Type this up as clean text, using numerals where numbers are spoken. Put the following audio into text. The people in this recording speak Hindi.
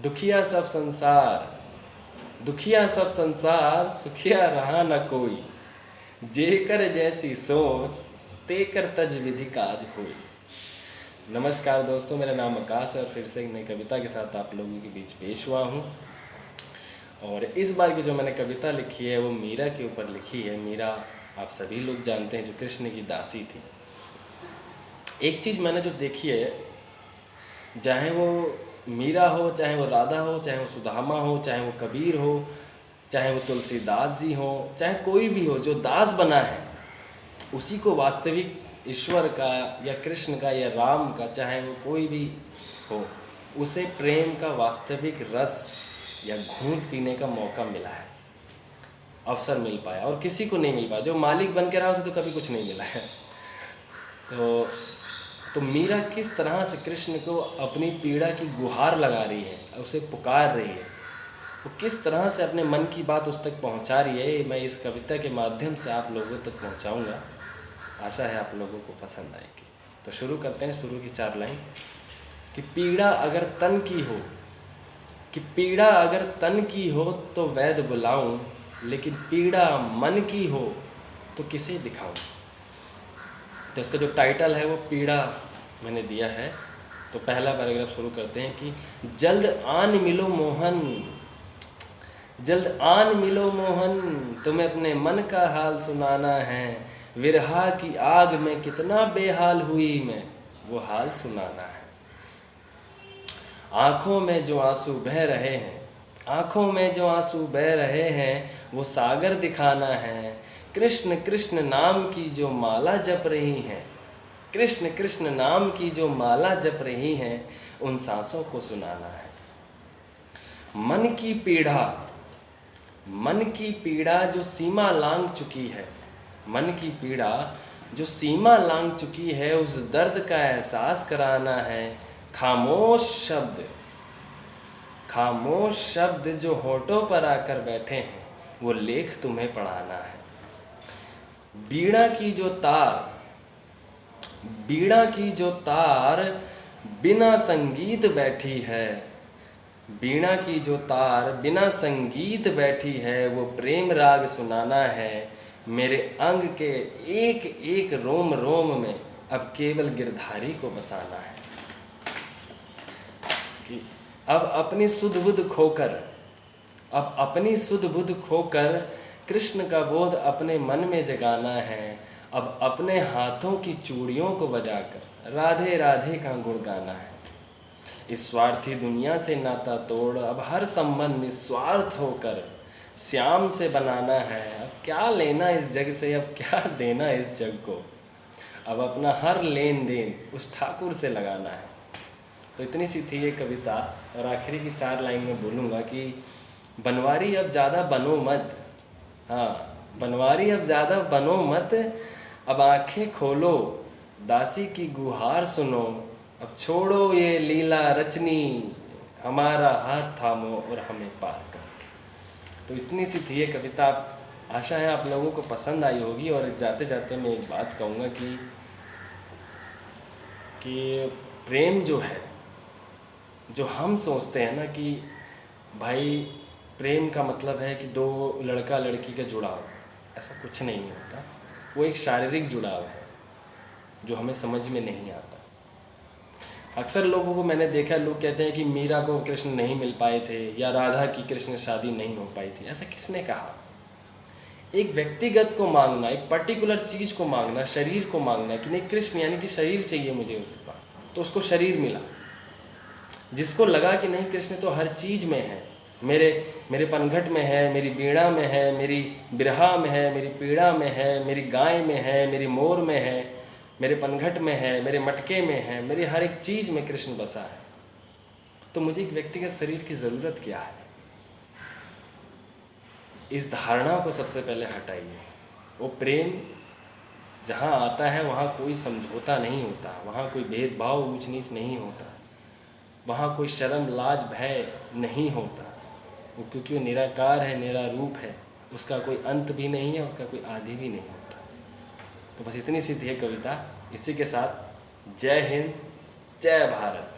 दुखिया सब संसार, दुखिया सब संसार, सुखिया रहा न कोई। जेकर जैसी सोच तेकर तज विधि काज होई। नमस्कार दोस्तों, मेरा नाम आकाश है और फिर से एक नई कविता के साथ आप लोगों के बीच पेश हुआ हूँ। और इस बार की जो मैंने कविता लिखी है वो मीरा के ऊपर लिखी है। मीरा आप सभी लोग जानते हैं, जो कृष्ण की दासी थी। एक चीज़ मैंने जो देखी है, चाहे वो मीरा हो, चाहे वो राधा हो, चाहे वो सुदामा हो, चाहे वो कबीर हो, चाहे वो तुलसीदास जी हो, चाहे कोई भी हो, जो दास बना है उसी को वास्तविक ईश्वर का या कृष्ण का या राम का, चाहे वो कोई भी हो, उसे प्रेम का वास्तविक रस या घूंट पीने का मौका मिला है, अवसर मिल पाया। और किसी को नहीं मिल पाया। जो मालिक बन के रहा उसे तो कभी कुछ नहीं मिला है। तो मीरा किस तरह से कृष्ण को अपनी पीड़ा की गुहार लगा रही है, उसे पुकार रही है, वो किस तरह से अपने मन की बात उस तक पहुंचा रही है, मैं इस कविता के माध्यम से आप लोगों तक पहुंचाऊंगा। आशा है आप लोगों को पसंद आएगी। तो शुरू करते हैं। शुरू की 4 लाइन कि पीड़ा अगर तन की हो, कि पीड़ा अगर तन की हो तो वैद्य बुलाऊं, लेकिन पीड़ा मन की हो तो किसे दिखाऊं। तो इसका जो टाइटल है वो पीड़ा मैंने दिया है। तो पहला पैराग्राफ शुरू करते हैं कि जल्द आन मिलो मोहन, जल्द आन मिलो मोहन, तुम्हें अपने मन का हाल सुनाना है। विरहा की आग में कितना बेहाल हुई मैं, वो हाल सुनाना है। आँखों में जो आंसू बह रहे हैं, आँखों में जो आंसू बह रहे हैं, वो सागर दिखाना है। कृष्ण कृष्ण नाम की जो माला जप रही हैं, कृष्ण कृष्ण नाम की जो माला जप रही हैं, उन सांसों को सुनाना है। मन की पीड़ा, मन की पीड़ा जो सीमा लांघ चुकी है, मन की पीड़ा जो सीमा लांघ चुकी है, उस दर्द का एहसास कराना है। खामोश शब्द, खामोश शब्द जो होठों पर आकर बैठे हैं, वो लेख तुम्हें पढ़ाना है। बीड़ा की जो तार, बीड़ा की जो तार बिना संगीत बैठी है, बीड़ा की जो तार बिना संगीत बैठी है, वो प्रेम राग सुनाना है। मेरे अंग के एक एक रोम रोम में अब केवल गिरधारी को बसाना है। कि अब अपनी सुध बुध खोकर, अब अपनी सुध बुध खोकर कृष्ण का बोध अपने मन में जगाना है। अब अपने हाथों की चूड़ियों को बजाकर राधे राधे का गुण गाना है। इस स्वार्थी दुनिया से नाता तोड़, अब हर संबंध निस्वार्थ होकर श्याम से बनाना है। अब क्या लेना इस जग से, अब क्या देना इस जग को, अब अपना हर लेन देन उस ठाकुर से लगाना है। तो इतनी सी थी ये कविता। और आखिरी की 4 लाइन में बोलूँगा कि बनवारी अब ज़्यादा बनो मत, हाँ बनवारी अब ज़्यादा बनो मत, अब आंखें खोलो दासी की गुहार सुनो। अब छोड़ो ये लीला रचनी, हमारा हाथ थामो और हमें पार करो। तो इतनी सी थी ये कविता। आशा है आप लोगों को पसंद आई होगी। और जाते जाते मैं एक बात कहूँगा कि प्रेम जो है, जो हम सोचते हैं ना कि भाई प्रेम का मतलब है कि 2 लड़का लड़की का जुड़ाव, ऐसा कुछ नहीं होता। वो एक शारीरिक जुड़ाव है जो हमें समझ में नहीं आता। अक्सर लोगों को मैंने देखा, लोग कहते हैं कि मीरा को कृष्ण नहीं मिल पाए थे या राधा की कृष्ण शादी नहीं हो पाई थी। ऐसा किसने कहा? एक व्यक्तिगत को मांगना, एक पर्टिकुलर चीज़ को मांगना, शरीर को मांगना कि नहीं कृष्ण यानी कि शरीर चाहिए मुझे उसका, तो उसको शरीर मिला। जिसको लगा कि नहीं कृष्ण तो हर चीज़ में है, मेरे पनघट में है, मेरी बीड़ा में है, मेरी बिरहा में है, मेरी पीड़ा में है, मेरी गाय में है, मेरी मोर में है, मेरे पनघट में है, मेरे मटके में है, मेरी हर एक चीज़ में कृष्ण बसा है, तो मुझे एक व्यक्तिगत शरीर की ज़रूरत क्या है? इस धारणा को सबसे पहले हटाइए। वो प्रेम जहाँ आता है वहाँ कोई समझौता नहीं होता, वहाँ कोई भेदभाव ऊंच नीच नहीं होता, वहाँ कोई शर्म लाज भय नहीं होता। वो क्योंकि वो निराकार है, निरारूप है, उसका कोई अंत भी नहीं है, उसका कोई आदि भी नहीं होता। तो बस इतनी सी थी कविता। इसी के साथ जय हिंद, जय भारत।